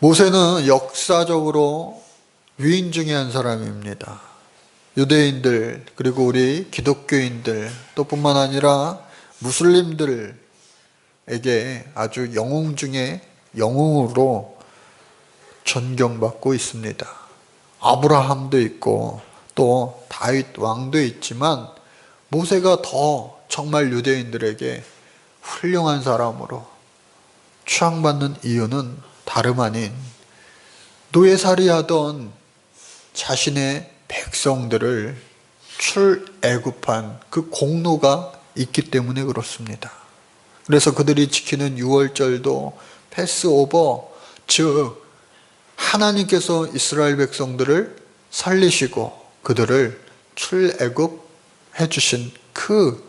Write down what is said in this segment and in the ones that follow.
모세는 역사적으로 위인 중에 한 사람입니다. 유대인들 그리고 우리 기독교인들 또 뿐만 아니라 무슬림들에게 아주 영웅 중에 영웅으로 존경받고 있습니다. 아브라함도 있고 또 다윗 왕도 있지만 모세가 더 정말 유대인들에게 훌륭한 사람으로 추앙받는 이유는 다름 아닌 노예살이하던 자신의 백성들을 출애굽한 그 공로가 있기 때문에 그렇습니다. 그래서 그들이 지키는 유월절도 패스오버, 즉 하나님께서 이스라엘 백성들을 살리시고 그들을 출애굽해 주신 그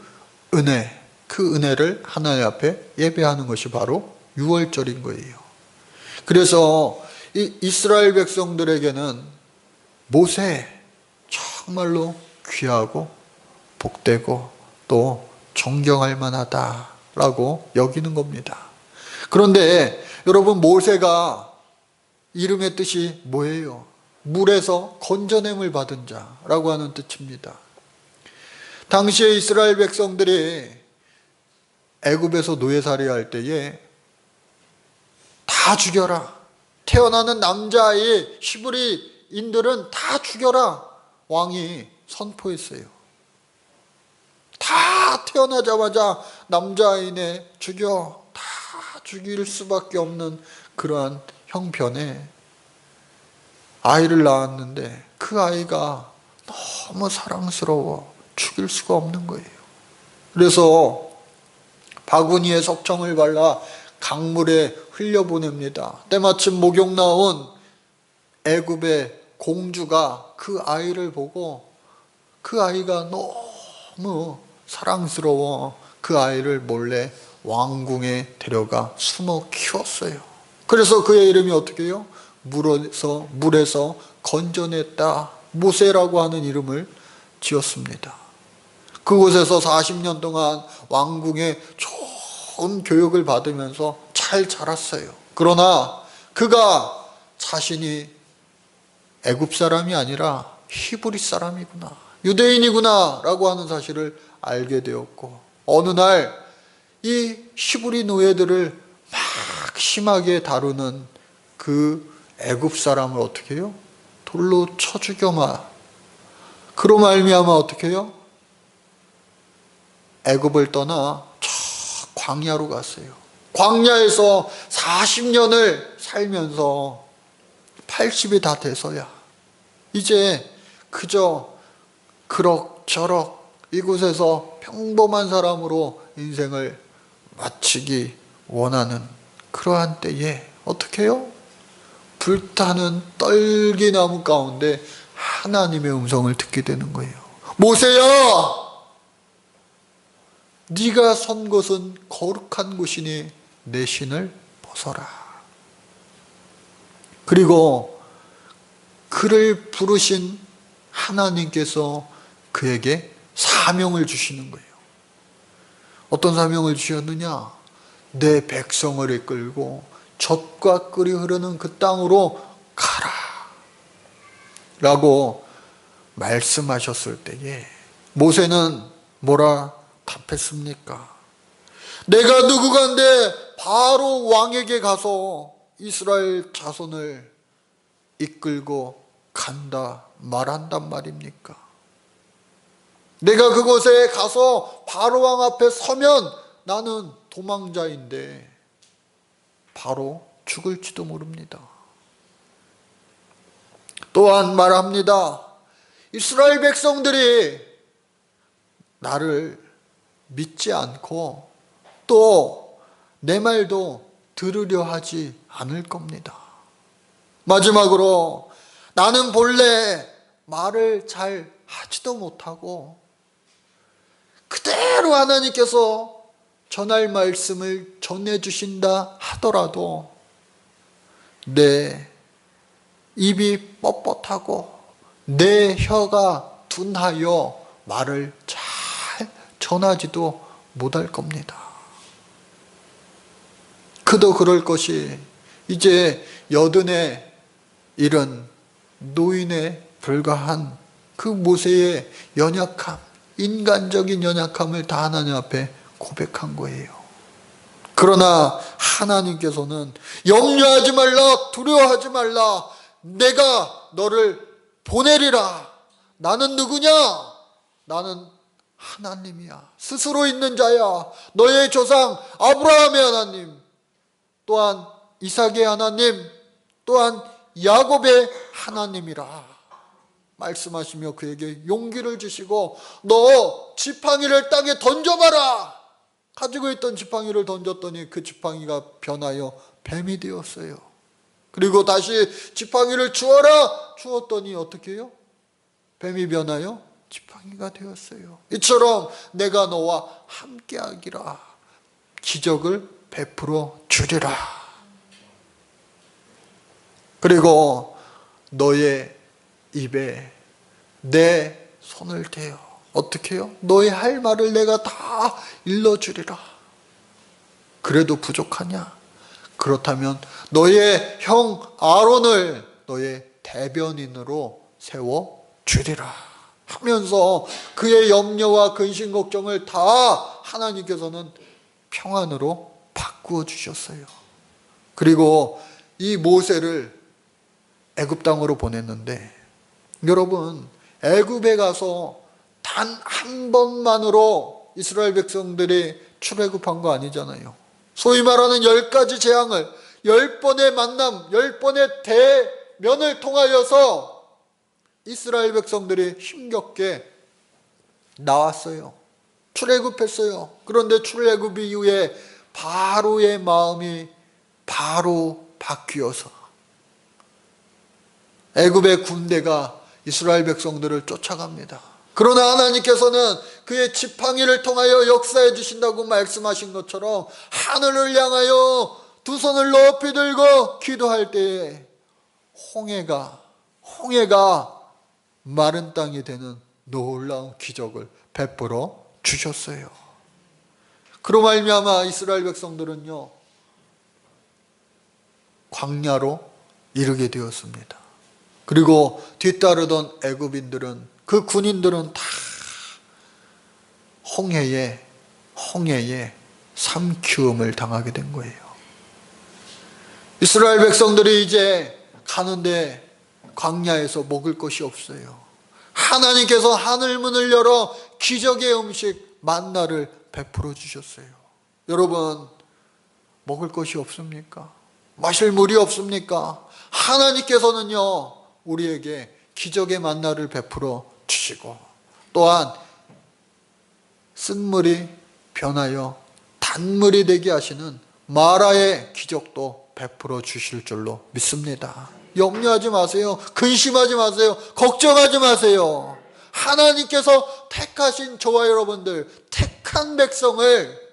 은혜를 하나님 앞에 예배하는 것이 바로 유월절인 거예요. 그래서 이 이스라엘 백성들에게는 모세 정말로 귀하고 복되고 또 존경할 만하다라고 여기는 겁니다. 그런데 여러분, 모세가 이름의 뜻이 뭐예요? 물에서 건져냄을 받은 자라고 하는 뜻입니다. 당시에 이스라엘 백성들이 애굽에서 노예살이 할 때에 다 죽여라, 태어나는 남자아이 히브리인들은 다 죽여라, 왕이 선포했어요. 다 태어나자마자 남자아이네 죽여, 다 죽일 수밖에 없는 그러한 형편에 아이를 낳았는데 그 아이가 너무 사랑스러워 죽일 수가 없는 거예요. 그래서 바구니에 석청을 발라 강물에 흘려보냅니다. 때마침 목욕 나온 애굽의 공주가 그 아이를 보고 그 아이가 너무 사랑스러워 그 아이를 몰래 왕궁에 데려가 숨어 키웠어요. 그래서 그의 이름이 어떻게 해요? 물에서 건져냈다, 모세라고 하는 이름을 지었습니다. 그곳에서 40년 동안 왕궁에 좋은 교육을 받으면서 잘 자랐어요. 그러나 그가 자신이 애굽 사람이 아니라 히브리 사람이구나, 유대인이구나 라고 하는 사실을 알게 되었고, 어느 날 이 히브리 노예들을 막 심하게 다루는 그 애굽 사람을 어떻게 해요? 돌로 쳐 죽여마. 그로 말미암아 어떻게 해요? 애굽을 떠나 저 광야로 갔어요. 광야에서 40년을 살면서 80이 다 돼서야 이제 그저 그럭저럭 이곳에서 평범한 사람으로 인생을 마치기 원하는 그러한 때에 어떻게 해요? 불타는 떨기나무 가운데 하나님의 음성을 듣게 되는 거예요. 모세야, 네가 선 곳은 거룩한 곳이니 내 신을 벗어라. 그리고 그를 부르신 하나님께서 그에게 사명을 주시는 거예요. 어떤 사명을 주셨느냐? 내 백성을 이끌고 젖과 꿀이 흐르는 그 땅으로 가라 라고 말씀하셨을 때에 모세는 뭐라 답했습니까? 내가 누구간데 바로 왕에게 가서 이스라엘 자손을 이끌고 간다 말한단 말입니까? 내가 그곳에 가서 바로 왕 앞에 서면 나는 도망자인데 바로 죽을지도 모릅니다. 또한 말합니다. 이스라엘 백성들이 나를 믿지 않고 또 내 말도 들으려 하지 않을 겁니다. 마지막으로 나는 본래 말을 잘 하지도 못하고 그대로 하나님께서 전할 말씀을 전해주신다 하더라도 내 입이 뻣뻣하고 내 혀가 둔하여 말을 잘 전하지도 못할 겁니다. 그도 그럴 것이 이제 여든에 이른 노인에 불과한 그 모세의 연약함, 인간적인 연약함을 다 하나님 앞에 고백한 거예요. 그러나 하나님께서는 염려하지 말라, 두려워하지 말라, 내가 너를 보내리라. 나는 누구냐? 나는 하나님이야. 스스로 있는 자야. 너의 조상 아브라함의 하나님, 또한 이삭의 하나님, 또한 야곱의 하나님이라 말씀하시며 그에게 용기를 주시고 너 지팡이를 땅에 던져봐라. 가지고 있던 지팡이를 던졌더니 그 지팡이가 변하여 뱀이 되었어요. 그리고 다시 지팡이를 주어라. 주었더니 어떻게 해요? 뱀이 변하여 지팡이가 되었어요. 이처럼 내가 너와 함께하기라. 기적을 베풀어 주리라. 그리고 너의 입에 내 손을 대어 어떻게 해요? 너의 할 말을 내가 다 일러주리라. 그래도 부족하냐? 그렇다면 너의 형 아론을 너의 대변인으로 세워주리라 하면서 그의 염려와 근심 걱정을 다 하나님께서는 평안으로 바꾸어 주셨어요. 그리고 이 모세를 애굽 땅으로 보냈는데, 여러분, 애굽에 가서 단 한 번만으로 이스라엘 백성들이 출애굽한 거 아니잖아요. 소위 말하는 10가지 재앙을, 10번의 만남, 10번의 대면을 통하여서 이스라엘 백성들이 힘겹게 나왔어요. 출애굽했어요. 그런데 출애굽 이후에 바로의 마음이 바로 바뀌어서 애굽의 군대가 이스라엘 백성들을 쫓아갑니다. 그러나 하나님께서는 그의 지팡이를 통하여 역사해 주신다고 말씀하신 것처럼 하늘을 향하여 두 손을 높이 들고 기도할 때에 홍해가 마른 땅이 되는 놀라운 기적을 베풀어 주셨어요. 그로 말미암아 이스라엘 백성들은요, 광야로 이르게 되었습니다. 그리고 뒤따르던 애굽인들은, 그 군인들은 다 홍해에 삼키움을 당하게 된 거예요. 이스라엘 백성들이 이제 가는데 광야에서 먹을 것이 없어요. 하나님께서 하늘문을 열어 기적의 음식 만나를 베풀어 주셨어요. 여러분, 먹을 것이 없습니까? 마실 물이 없습니까? 하나님께서는요, 우리에게 기적의 만나를 베풀어 주시고, 또한 쓴물이 변하여 단물이 되게 하시는 마라의 기적도 베풀어 주실 줄로 믿습니다. 염려하지 마세요. 근심하지 마세요. 걱정하지 마세요. 하나님께서 택하신 저와 여러분들, 택한 백성을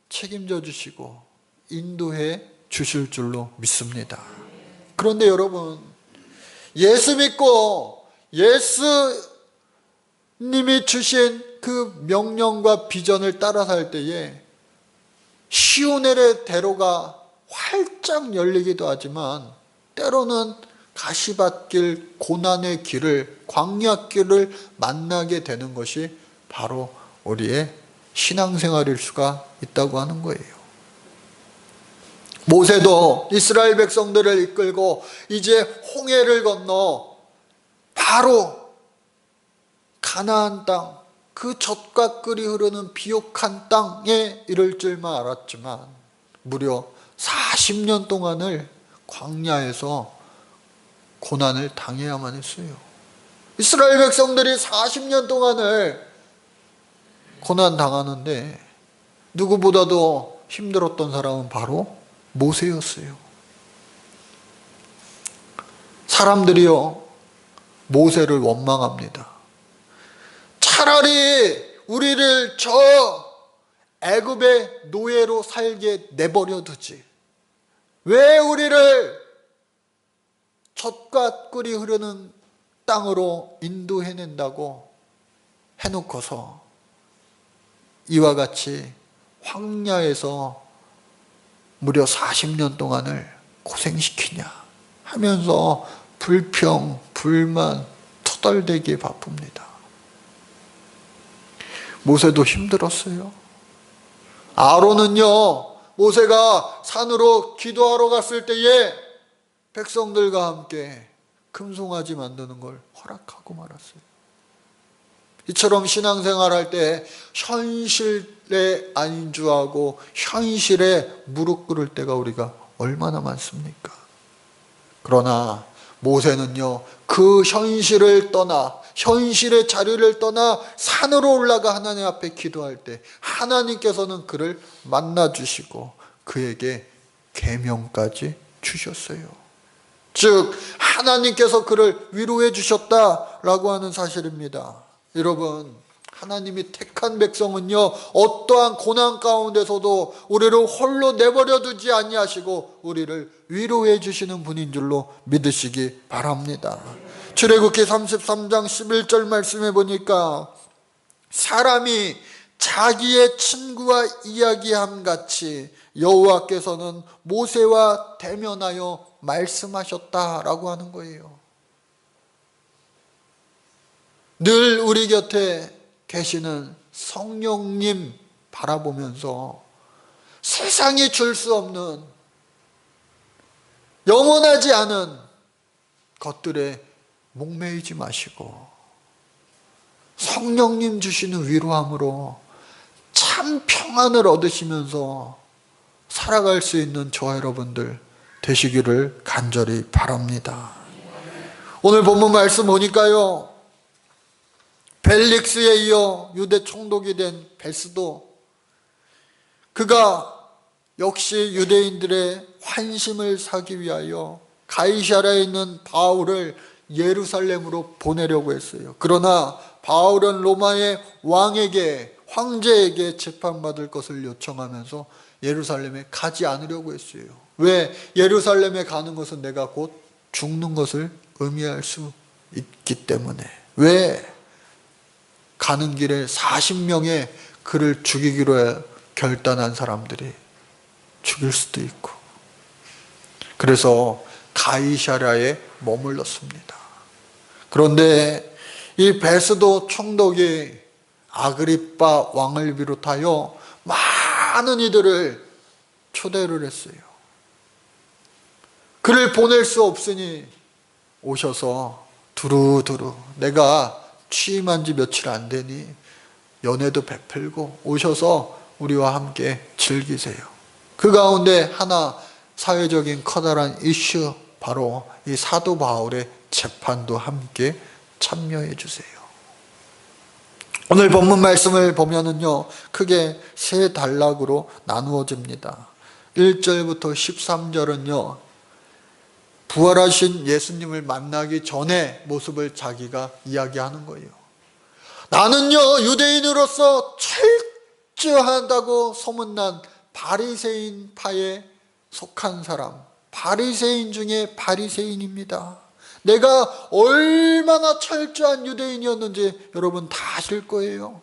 책임져 주시고 인도해 주실 줄로 믿습니다. 그런데 여러분, 예수 믿고 예수님이 주신 그 명령과 비전을 따라 살 때에 시온엘의 대로가 활짝 열리기도 하지만 때로는 가시밭길, 고난의 길을, 광야길을 만나게 되는 것이 바로 우리의 신앙생활일 수가 있다고 하는 거예요. 모세도 이스라엘 백성들을 이끌고 이제 홍해를 건너 바로 가나안 땅, 그 젖과 꿀이 흐르는 비옥한 땅에 이를 줄만 알았지만 무려 40년 동안을 광야에서 고난을 당해야만 했어요. 이스라엘 백성들이 40년 동안을 고난 당하는데 누구보다도 힘들었던 사람은 바로 모세였어요. 사람들이요, 모세를 원망합니다. 차라리 우리를 저 애굽의 노예로 살게 내버려 두지, 왜 우리를 젖과 꿀이 흐르는 땅으로 인도해낸다고 해놓고서 이와 같이 황야에서 무려 40년 동안을 고생시키냐 하면서 불평, 불만, 투덜대기에 바쁩니다. 모세도 힘들었어요. 아론은요, 모세가 산으로 기도하러 갔을 때에 백성들과 함께 금송아지 만드는 걸 허락하고 말았어요. 이처럼 신앙생활할 때 현실에 안주하고 현실에 무릎 꿇을 때가 우리가 얼마나 많습니까? 그러나 모세는요, 그 현실을 떠나, 현실의 자리를 떠나 산으로 올라가 하나님 앞에 기도할 때 하나님께서는 그를 만나주시고 그에게 계명까지 주셨어요. 즉 하나님께서 그를 위로해 주셨다라고 하는 사실입니다. 여러분, 하나님이 택한 백성은요, 어떠한 고난 가운데서도 우리를 홀로 내버려 두지 아니하시고 우리를 위로해 주시는 분인 줄로 믿으시기 바랍니다. 출애굽기 33장 11절 말씀해 보니까 사람이 자기의 친구와 이야기함 같이 여호와께서는 모세와 대면하여 말씀하셨다라고 하는 거예요. 늘 우리 곁에 계시는 성령님 바라보면서 세상이 줄 수 없는 영원하지 않은 것들에 목매이지 마시고 성령님 주시는 위로함으로 참 평안을 얻으시면서 살아갈 수 있는 저와 여러분들 되시기를 간절히 바랍니다. 오늘 본문 말씀 보니까요, 벨릭스에 이어 유대 총독이 된 베스도, 그가 역시 유대인들의 환심을 사기 위하여 가이사랴에 있는 바울을 예루살렘으로 보내려고 했어요. 그러나 바울은 로마의 왕에게, 황제에게 재판받을 것을 요청하면서 예루살렘에 가지 않으려고 했어요. 왜? 예루살렘에 가는 것은 내가 곧 죽는 것을 의미할 수 있기 때문에. 왜? 가는 길에 40명의 그를 죽이기로 결단한 사람들이 죽일 수도 있고, 그래서 가이사랴에 머물렀습니다. 그런데 이 베스도 총독이 아그리빠 왕을 비롯하여 많은 이들을 초대를 했어요. 그를 보낼 수 없으니 오셔서 두루두루, 내가 취임한 지 며칠 안 되니 연회도 베풀고 오셔서 우리와 함께 즐기세요. 그 가운데 하나 사회적인 커다란 이슈, 바로 이 사도 바울의 재판도 함께 참여해 주세요. 오늘 본문 말씀을 보면은요, 크게 세 단락으로 나누어집니다. 1절부터 13절은요, 부활하신 예수님을 만나기 전의 모습을 자기가 이야기하는 거예요. 나는요, 유대인으로서 철저하다고 소문난 바리새인 파에 속한 사람, 바리새인 중에 바리새인입니다. 내가 얼마나 철저한 유대인이었는지 여러분 다 아실 거예요.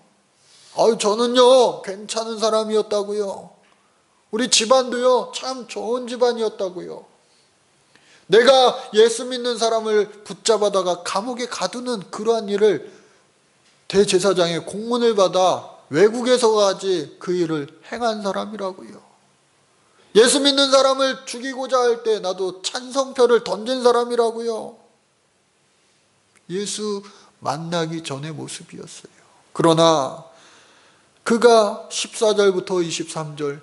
저는요, 괜찮은 사람이었다고요. 우리 집안도요, 참 좋은 집안이었다고요. 내가 예수 믿는 사람을 붙잡아다가 감옥에 가두는 그러한 일을 대제사장의 공문을 받아 외국에서까지 그 일을 행한 사람이라고요. 예수 믿는 사람을 죽이고자 할 때 나도 찬성표를 던진 사람이라고요. 예수 만나기 전의 모습이었어요. 그러나 그가 14절부터 23절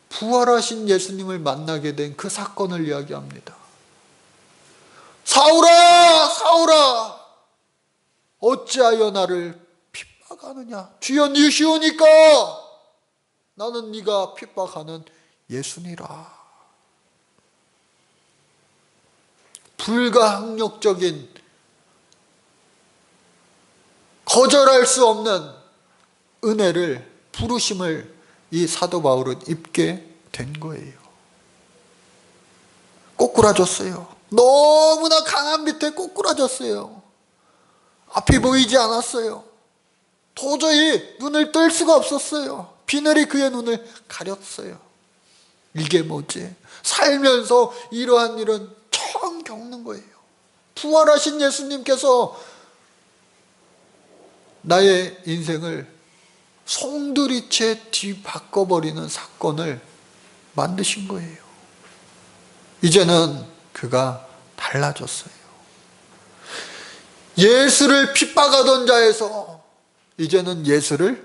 부활하신 예수님을 만나게 된 그 사건을 이야기합니다. 사울아, 사울아, 어찌하여 나를 핍박하느냐? 주여, 니시오니까 나는 네가 핍박하는 예수니라. 불가항력적인, 거절할 수 없는 은혜를, 부르심을 이 사도 바울은 입게 된 거예요. 꼬꾸라졌어요. 너무나 강한 밑에 꼬꾸라졌어요. 앞이 보이지 않았어요. 도저히 눈을 뜰 수가 없었어요. 비늘이 그의 눈을 가렸어요. 이게 뭐지? 살면서 이러한 일은 처음 겪는 거예요. 부활하신 예수님께서 나의 인생을 송두리째 뒤바꿔버리는 사건을 만드신 거예요. 이제는 그가 달라졌어요. 예수를 핍박하던 자에서 이제는 예수를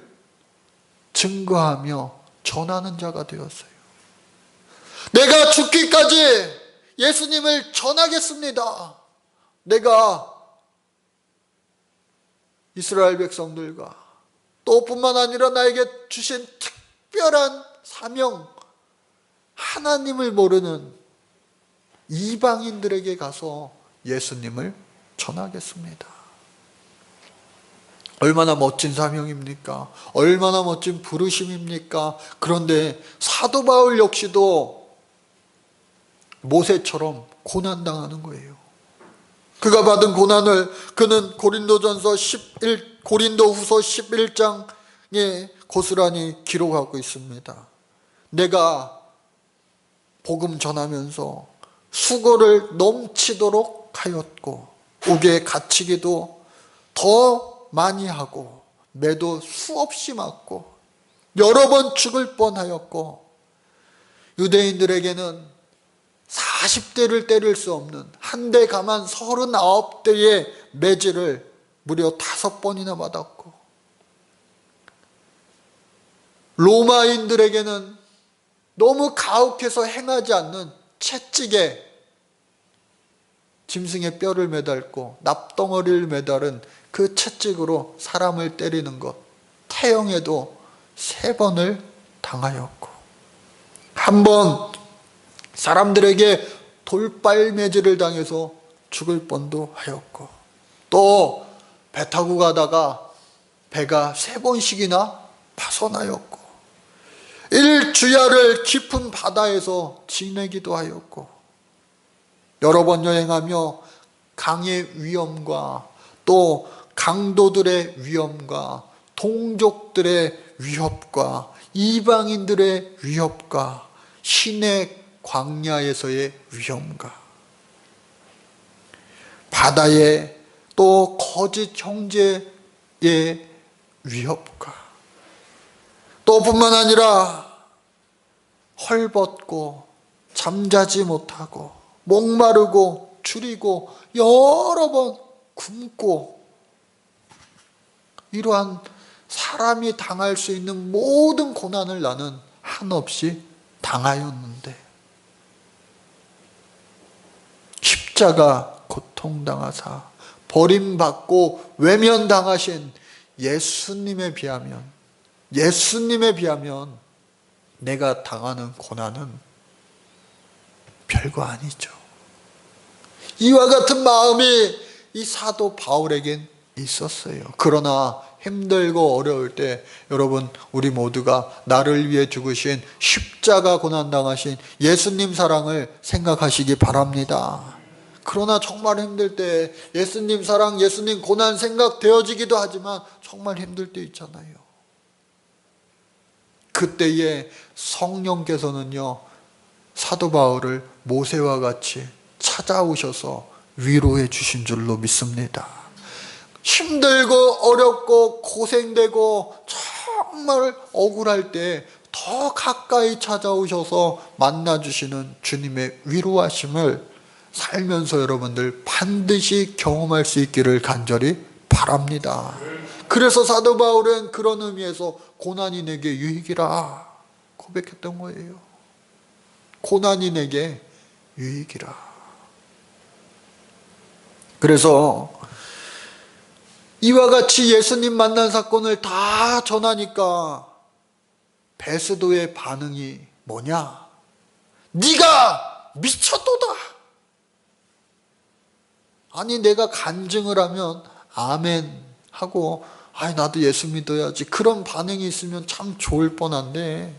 증거하며 전하는 자가 되었어요. 내가 죽기까지 예수님을 전하겠습니다. 내가 이스라엘 백성들과 또 뿐만 아니라 나에게 주신 특별한 사명, 하나님을 모르는 이방인들에게 가서 예수님을 전하겠습니다. 얼마나 멋진 사명입니까? 얼마나 멋진 부르심입니까? 그런데 사도 바울 역시도 모세처럼 고난당하는 거예요. 그가 받은 고난을 그는 고린도후서 11장에 고스란히 기록하고 있습니다. 내가 복음 전하면서 수고를 넘치도록 하였고 옥에 갇히기도 더 많이 하고 매도 수없이 맞고 여러 번 죽을 뻔하였고 유대인들에게는 40대를 때릴 수 없는 한 대 가만 39대의 매질을 무려 5번이나 받았고 로마인들에게는 너무 가혹해서 행하지 않는 채찍에 짐승의 뼈를 매달고 납덩어리를 매달은 그 채찍으로 사람을 때리는 것, 태형에도 3번을 당하였고 한 번 사람들에게 돌발매질을 당해서 죽을 뻔도 하였고 또 배 타고 가다가 배가 3번씩이나 파손하였고 일주야를 깊은 바다에서 지내기도 하였고 여러 번 여행하며 강의 위험과 또 강도들의 위험과 동족들의 위협과 이방인들의 위협과 신의 광야에서의 위험과 바다에 또 거짓 형제의 위협과 또 뿐만 아니라 헐벗고 잠자지 못하고 목마르고 줄이고 여러 번 굶고 이러한 사람이 당할 수 있는 모든 고난을 나는 한없이 당하였는데 십자가 고통당하사 버림받고 외면당하신 예수님에 비하면 내가 당하는 고난은 별거 아니죠. 이와 같은 마음이 이 사도 바울에겐 있었어요. 그러나 힘들고 어려울 때 여러분 우리 모두가 나를 위해 죽으신 십자가 고난당하신 예수님 사랑을 생각하시기 바랍니다. 그러나 정말 힘들 때 예수님 사랑, 예수님 고난 생각되어지기도 하지만 정말 힘들 때 있잖아요. 그때에 성령께서는요 사도 바울을 모세와 같이 찾아오셔서 위로해 주신 줄로 믿습니다. 힘들고 어렵고 고생되고 정말 억울할 때 더 가까이 찾아오셔서 만나주시는 주님의 위로하심을 살면서 여러분들 반드시 경험할 수 있기를 간절히 바랍니다. 그래서 사도 바울은 그런 의미에서 고난이 내게 유익이라 고백했던 거예요. 고난이 내게 유익이라. 그래서 이와 같이 예수님 만난 사건을 다 전하니까 베스도의 반응이 뭐냐? 네가 미쳤도다. 아니 내가 간증을 하면 아멘 하고 나도 예수 믿어야지 그런 반응이 있으면 참 좋을 뻔한데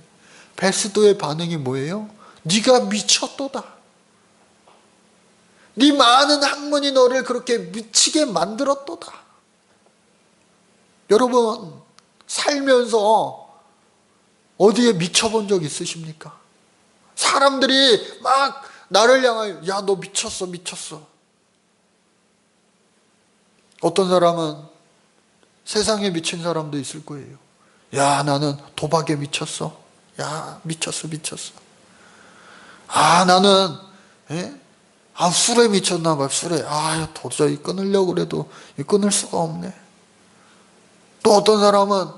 베스도의 반응이 뭐예요? 네가 미쳤도다. 네 많은 학문이 너를 그렇게 미치게 만들었도다. 여러분 살면서 어디에 미쳐본 적 있으십니까? 사람들이 막 나를 향하여 야, 너 미쳤어, 미쳤어. 어떤 사람은 세상에 미친 사람도 있을 거예요. 야, 나는 도박에 미쳤어. 야, 미쳤어, 미쳤어. 아, 나는 술에 미쳤나 봐, 술에. 아, 도저히 끊으려고 그래도 끊을 수가 없네. 또 어떤 사람은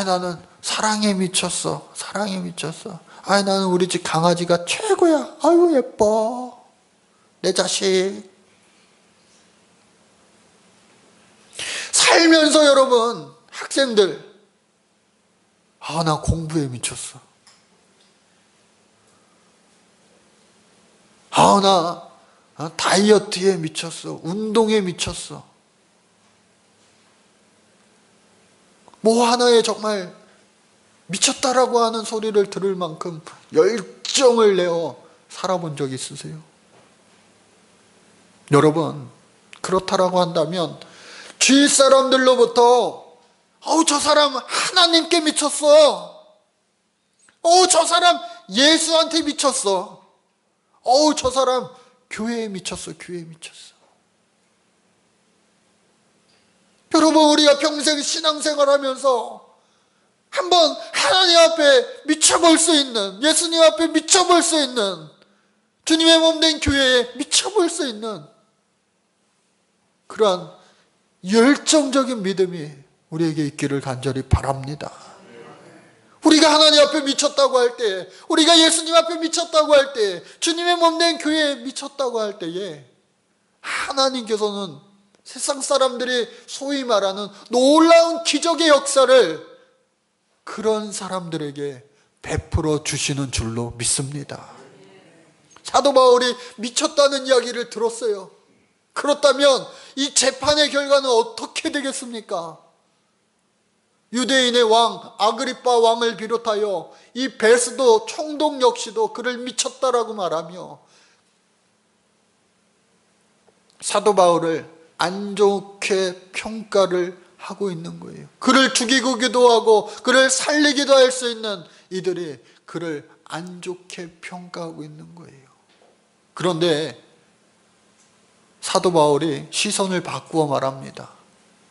나는 사랑에 미쳤어. 사랑에 미쳤어. 나는 우리 집 강아지가 최고야. 아유, 예뻐. 내 자식. 살면서 여러분, 학생들, 나 공부에 미쳤어. 나 다이어트에 미쳤어. 운동에 미쳤어. 뭐 하나에 정말 미쳤다라고 하는 소리를 들을 만큼 열정을 내어 살아본 적 있으세요? 여러분, 그렇다라고 한다면 주위 사람들로부터 저 사람 하나님께 미쳤어. 저 사람 예수한테 미쳤어. 저 사람 교회에 미쳤어. 교회에 미쳤어. 여러분, 우리가 평생 신앙생활하면서 한번 하나님 앞에 미쳐볼 수 있는, 예수님 앞에 미쳐볼 수 있는, 주님의 몸된 교회에 미쳐볼 수 있는 그러한 열정적인 믿음이 우리에게 있기를 간절히 바랍니다. 우리가 하나님 앞에 미쳤다고 할 때, 우리가 예수님 앞에 미쳤다고 할 때, 주님의 몸된 교회에 미쳤다고 할 때에 하나님께서는 세상 사람들이 소위 말하는 놀라운 기적의 역사를 그런 사람들에게 베풀어 주시는 줄로 믿습니다. 사도 바울이 미쳤다는 이야기를 들었어요. 그렇다면 이 재판의 결과는 어떻게 되겠습니까? 유대인의 왕 아그리빠 왕을 비롯하여 이 베스도 총독 역시도 그를 미쳤다라고 말하며 사도 바울을 안 좋게 평가를 하고 있는 거예요. 그를 죽이기도 하고 그를 살리기도 할 수 있는 이들이 그를 안 좋게 평가하고 있는 거예요. 그런데 사도 바울이 시선을 바꾸어 말합니다.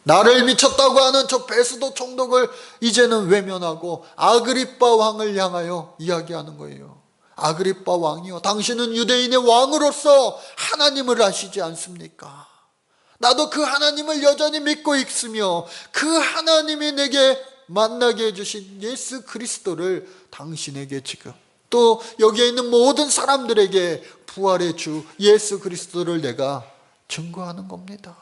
나를 미쳤다고 하는 저 베스도 총독을 이제는 외면하고 아그리빠 왕을 향하여 이야기하는 거예요. 아그리빠 왕이요, 당신은 유대인의 왕으로서 하나님을 아시지 않습니까? 나도 그 하나님을 여전히 믿고 있으며 그 하나님이 내게 만나게 해주신 예수 그리스도를 당신에게 지금 또 여기에 있는 모든 사람들에게 부활의 주 예수 그리스도를 내가 증거하는 겁니다.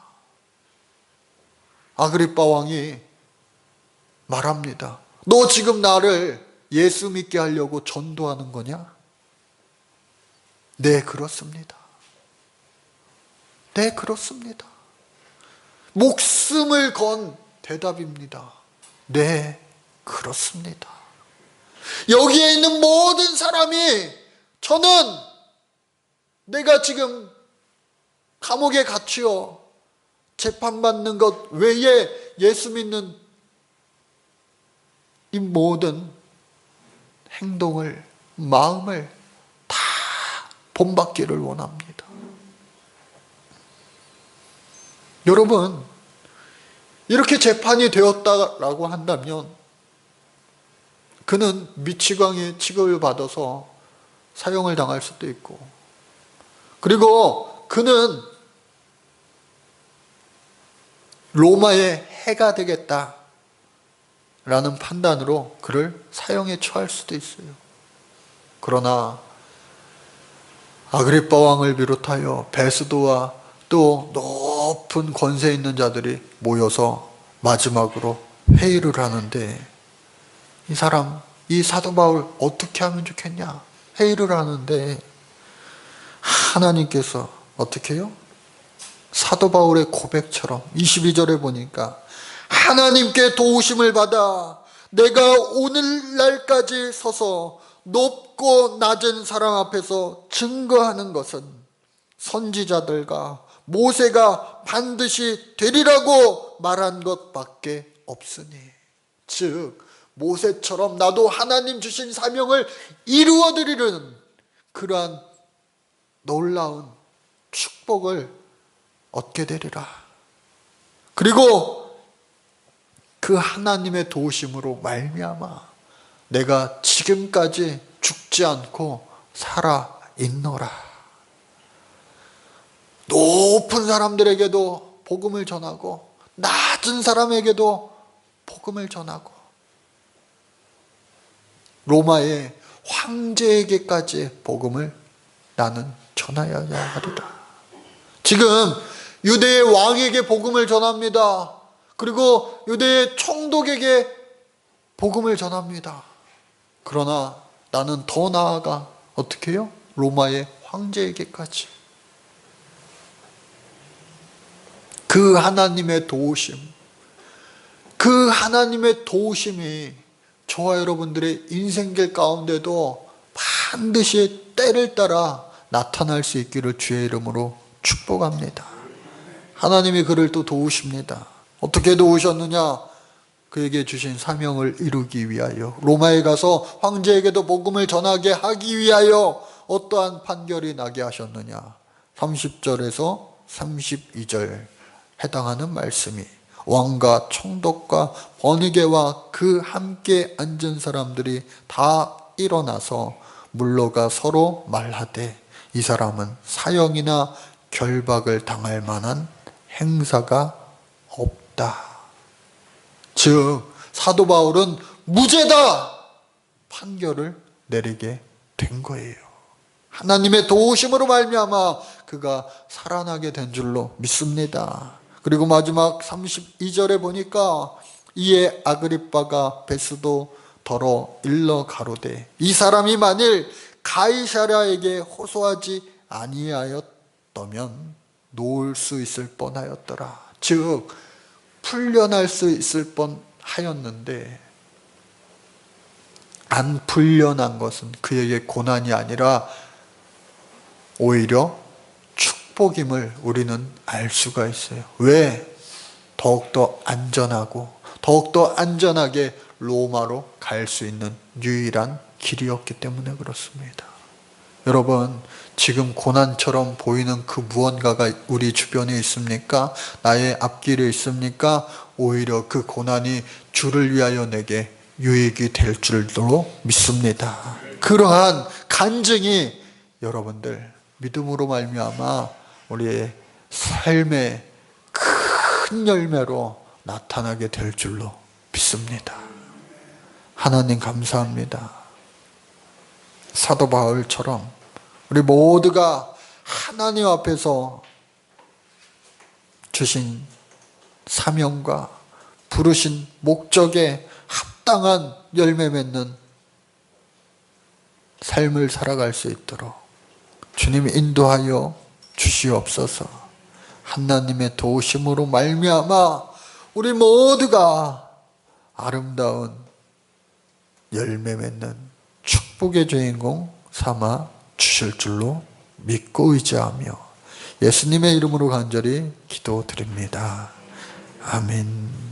아그리빠 왕이 말합니다. 너 지금 나를 예수 믿게 하려고 전도하는 거냐? 네, 그렇습니다. 네, 그렇습니다. 목숨을 건 대답입니다. 네, 그렇습니다. 여기에 있는 모든 사람이 저는 내가 지금 감옥에 갇혀 재판받는 것 외에 예수 믿는 이 모든 행동을, 마음을 다 본받기를 원합니다. 여러분, 이렇게 재판이 되었다라고 한다면 그는 미치광이 취급을 받아서 사형을 당할 수도 있고, 그리고 그는 로마의 해가 되겠다라는 판단으로 그를 사형에 처할 수도 있어요. 그러나 아그리빠 왕을 비롯하여 베스도와 또 높은 권세 있는 자들이 모여서 마지막으로 회의를 하는데, 이 사도 바울 어떻게 하면 좋겠냐 회의를 하는데, 하나님께서 어떻게 해요? 사도 바울의 고백처럼 22절에 보니까 하나님께 도우심을 받아 내가 오늘날까지 서서 높고 낮은 사람 앞에서 증거하는 것은 선지자들과 모세가 반드시 되리라고 말한 것밖에 없으니, 즉 모세처럼 나도 하나님 주신 사명을 이루어드리는 그러한 놀라운 축복을 얻게 되리라. 그리고 그 하나님의 도우심으로 말미암아 내가 지금까지 죽지 않고 살아 있노라. 높은 사람들에게도 복음을 전하고 낮은 사람에게도 복음을 전하고 로마의 황제에게까지 복음을 나는 전하여야 하리라. 지금 유대의 왕에게 복음을 전합니다. 그리고 유대의 총독에게 복음을 전합니다. 그러나 나는 더 나아가 어떻게 해요? 로마의 황제에게까지. 그 하나님의 도우심, 그 하나님의 도우심이 저와 여러분들의 인생길 가운데도 반드시 때를 따라 나타날 수 있기를 주의 이름으로 축복합니다. 하나님이 그를 또 도우십니다. 어떻게 도우셨느냐? 그에게 주신 사명을 이루기 위하여, 로마에 가서 황제에게도 복음을 전하게 하기 위하여 어떠한 판결이 나게 하셨느냐? 30절에서 32절 해당하는 말씀이, 왕과 총독과 번이게와 그 함께 앉은 사람들이 다 일어나서 물러가 서로 말하되 이 사람은 사형이나 결박을 당할 만한 행사가 없다. 즉 사도 바울은 무죄다 판결을 내리게 된 거예요. 하나님의 도우심으로 말미암아 그가 살아나게 된 줄로 믿습니다. 그리고 마지막 32절에 보니까 이에 아그리빠가 베스도 더러 일러 가로되 이 사람이 만일 가이사랴에게 호소하지 아니하였다면 놓을 수 있을 뻔하였더라. 즉 풀려날 수 있을 뻔하였는데 안 풀려난 것은 그에게 고난이 아니라 오히려 축복임을 우리는 알 수가 있어요. 왜? 더욱더 안전하고 더욱더 안전하게 로마로 갈 수 있는 유일한 길이었기 때문에 그렇습니다. 여러분, 지금 고난처럼 보이는 그 무언가가 우리 주변에 있습니까? 나의 앞길에 있습니까? 오히려 그 고난이 주를 위하여 내게 유익이 될 줄로 믿습니다. 그러한 간증이 여러분들 믿음으로 말미암아 우리의 삶의 큰 열매로 나타나게 될 줄로 믿습니다. 하나님 감사합니다. 사도 바울처럼 우리 모두가 하나님 앞에서 주신 사명과 부르신 목적에 합당한 열매 맺는 삶을 살아갈 수 있도록 주님이 인도하여 주시옵소서. 하나님의 도우심으로 말미암아 우리 모두가 아름다운 열매 맺는 축복의 주인공 삼아 주실 줄로 믿고 의지하며 예수님의 이름으로 간절히 기도드립니다. 아멘.